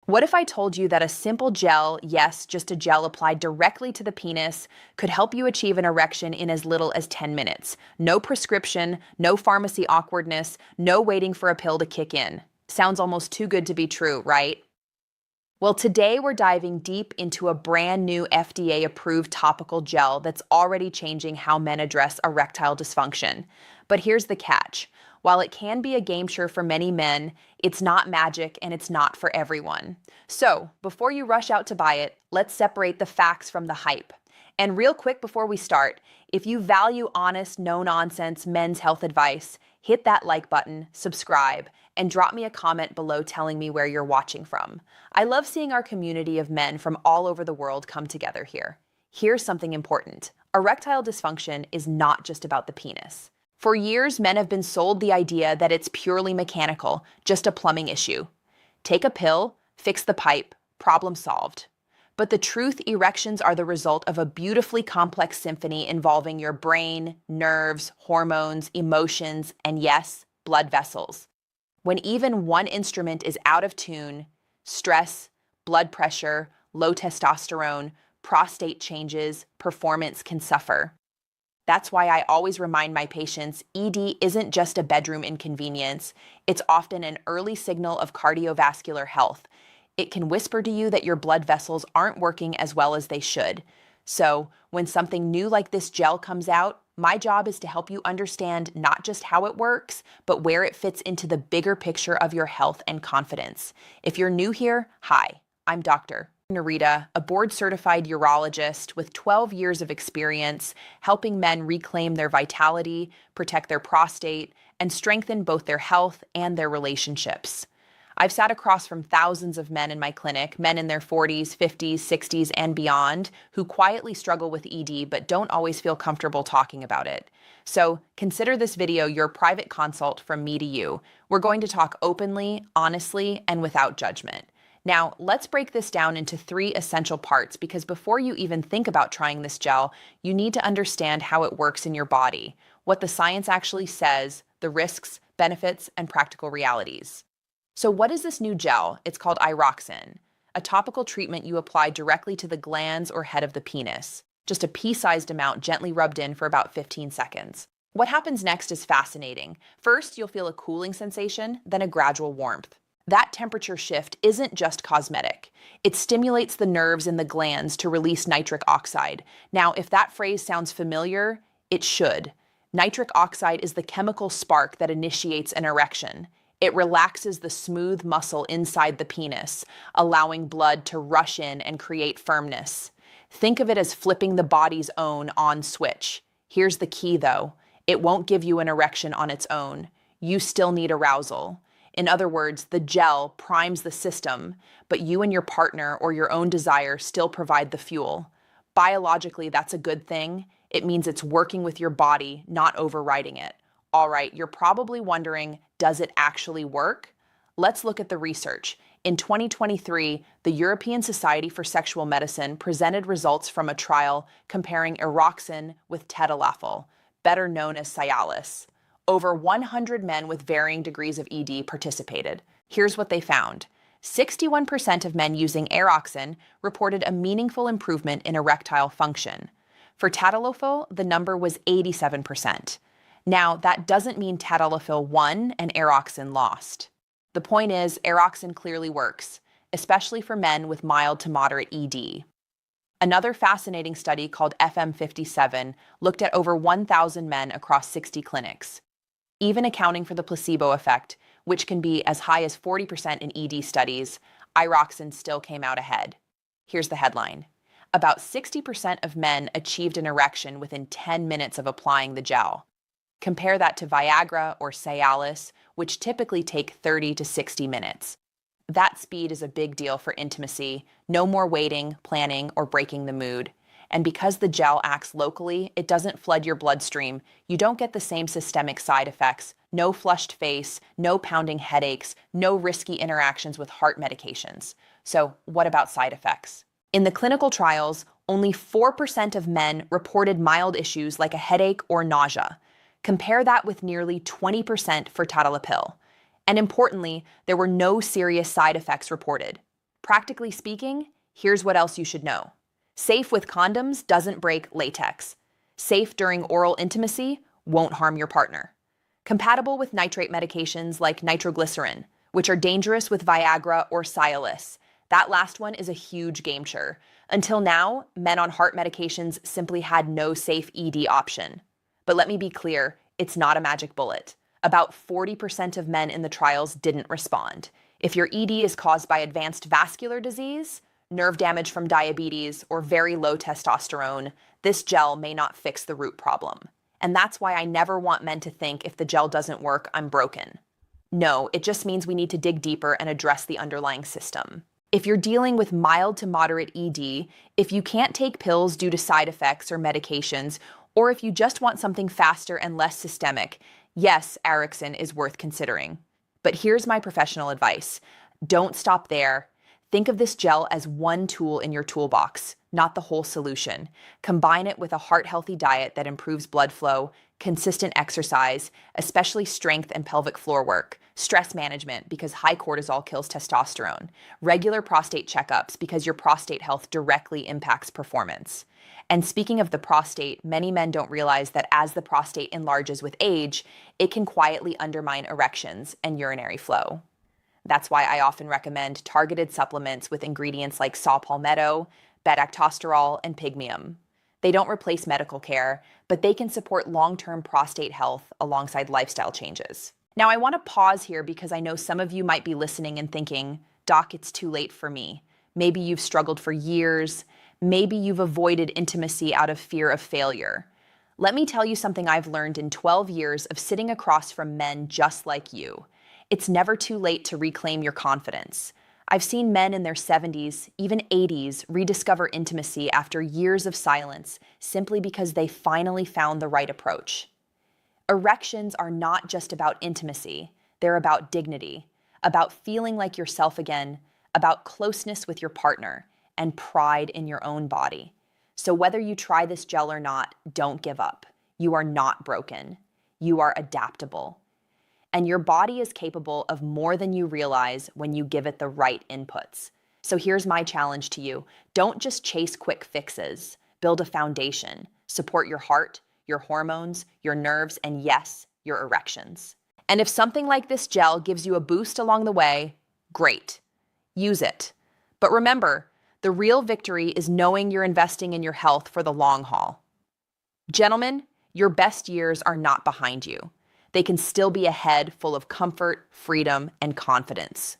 What if I told you that a simple gel, yes, just a gel applied directly to the penis, could help you achieve an erection in as little as 10 minutes? No prescription, no pharmacy awkwardness, no waiting for a pill to kick in. Sounds almost too good to be true, right? Well, today we're diving deep into a brand new FDA-approved topical gel that's already changing how men address erectile dysfunction. But here's the catch. While it can be a game changer for many men, it's not magic and it's not for everyone. So, before you rush out to buy it, let's separate the facts from the hype. And real quick before we start, if you value honest, no-nonsense men's health advice, hit that like button, subscribe, and drop me a comment below telling me where you're watching from. I love seeing our community of men from all over the world come together here. Here's something important. Erectile dysfunction is not just about the penis. For years, men have been sold the idea that it's purely mechanical, just a plumbing issue. Take a pill, fix the pipe, problem solved. But the truth, erections are the result of a beautifully complex symphony involving your brain, nerves, hormones, emotions, and yes, blood vessels. When even one instrument is out of tune, stress, blood pressure, low testosterone, prostate changes, performance can suffer. That's why I always remind my patients ED isn't just a bedroom inconvenience, it's often an early signal of cardiovascular health. It can whisper to you that your blood vessels aren't working as well as they should. So, when something new like this gel comes out, my job is to help you understand not just how it works, but where it fits into the bigger picture of your health and confidence. If you're new here, hi, I'm Dr. Narita, a board-certified urologist with 12 years of experience helping men reclaim their vitality, protect their prostate, and strengthen both their health and their relationships. I've sat across from thousands of men in my clinic, men in their 40s, 50s, 60s, and beyond, who quietly struggle with ED but don't always feel comfortable talking about it. So consider this video your private consult from me to you. We're going to talk openly, honestly, and without judgment. Now, let's break this down into 3 essential parts because before you even think about trying this gel, you need to understand how it works in your body, what the science actually says, the risks, benefits, and practical realities. So what is this new gel? It's called Erections, a topical treatment you apply directly to the glands or head of the penis. Just a pea-sized amount gently rubbed in for about 15 seconds. What happens next is fascinating. First, you'll feel a cooling sensation, then a gradual warmth. That temperature shift isn't just cosmetic. It stimulates the nerves in the glands to release nitric oxide. Now, if that phrase sounds familiar, it should. Nitric oxide is the chemical spark that initiates an erection. It relaxes the smooth muscle inside the penis, allowing blood to rush in and create firmness. Think of it as flipping the body's own on switch. Here's the key though. It won't give you an erection on its own. You still need arousal. In other words, the gel primes the system, but you and your partner or your own desire still provide the fuel. Biologically, that's a good thing. It means it's working with your body, not overriding it. All right, you're probably wondering, does it actually work? Let's look at the research. In 2023, the European Society for Sexual Medicine presented results from a trial comparing Erections with tadalafil, better known as Cialis. Over 100 men with varying degrees of ED participated. Here's what they found. 61% of men using Erections reported a meaningful improvement in erectile function. For tadalafil, the number was 87%. Now, that doesn't mean tadalafil won and Erections lost. The point is, Erections clearly works, especially for men with mild to moderate ED. Another fascinating study called FM57 looked at over 1,000 men across 60 clinics. Even accounting for the placebo effect, which can be as high as 40% in ED studies, Erections still came out ahead. Here's the headline. About 60% of men achieved an erection within 10 minutes of applying the gel. Compare that to Viagra or Cialis, which typically take 30 to 60 minutes. That speed is a big deal for intimacy. No more waiting, planning, or breaking the mood. And because the gel acts locally, it doesn't flood your bloodstream. You don't get the same systemic side effects. No flushed face, no pounding headaches, no risky interactions with heart medications. So what about side effects? In the clinical trials, only 4% of men reported mild issues like a headache or nausea. Compare that with nearly 20% for tadalafil. And importantly, there were no serious side effects reported. Practically speaking, here's what else you should know. Safe with condoms doesn't break latex. Safe during oral intimacy won't harm your partner. Compatible with nitrate medications like nitroglycerin, which are dangerous with Viagra or Cialis. That last one is a huge game changer. Until now, men on heart medications simply had no safe ED option. But let me be clear, it's not a magic bullet. About 40% of men in the trials didn't respond. If your ED is caused by advanced vascular disease, nerve damage from diabetes, or very low testosterone, this gel may not fix the root problem. And that's why I never want men to think if the gel doesn't work, I'm broken. No, it just means we need to dig deeper and address the underlying system. If you're dealing with mild to moderate ED, if you can't take pills due to side effects or medications, or if you just want something faster and less systemic, yes, Erection is worth considering. But here's my professional advice. Don't stop there. Think of this gel as one tool in your toolbox, not the whole solution. Combine it with a heart-healthy diet that improves blood flow, consistent exercise, especially strength and pelvic floor work, stress management because high cortisol kills testosterone, regular prostate checkups because your prostate health directly impacts performance. And speaking of the prostate, many men don't realize that as the prostate enlarges with age, it can quietly undermine erections and urinary flow. That's why I often recommend targeted supplements with ingredients like saw palmetto, beta-actosterol, and pygmium. They don't replace medical care, but they can support long-term prostate health alongside lifestyle changes. Now, I want to pause here because I know some of you might be listening and thinking, Doc, it's too late for me. Maybe you've struggled for years. Maybe you've avoided intimacy out of fear of failure. Let me tell you something I've learned in 12 years of sitting across from men just like you. It's never too late to reclaim your confidence. I've seen men in their 70s, even 80s, rediscover intimacy after years of silence simply because they finally found the right approach. Erections are not just about intimacy. They're about dignity, about feeling like yourself again, about closeness with your partner, and pride in your own body. So whether you try this gel or not, don't give up. You are not broken. You are adaptable. And your body is capable of more than you realize when you give it the right inputs. So here's my challenge to you. Don't just chase quick fixes. Build a foundation. Support your heart, your hormones, your nerves, and yes, your erections. And if something like this gel gives you a boost along the way, great. Use it. But remember, the real victory is knowing you're investing in your health for the long haul. Gentlemen, your best years are not behind you. They can still be ahead, full of comfort, freedom, and confidence.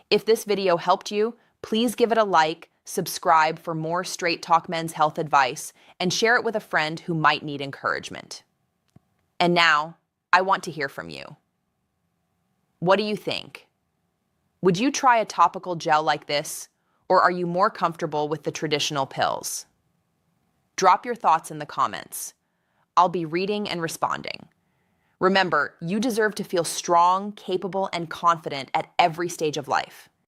If this video helped you, please give it a like, subscribe for more Straight Talk Men's health advice, and share it with a friend who might need encouragement. And now, I want to hear from you. What do you think? Would you try a topical gel like this, or are you more comfortable with the traditional pills? Drop your thoughts in the comments. I'll be reading and responding. Remember, you deserve to feel strong, capable, and confident at every stage of life.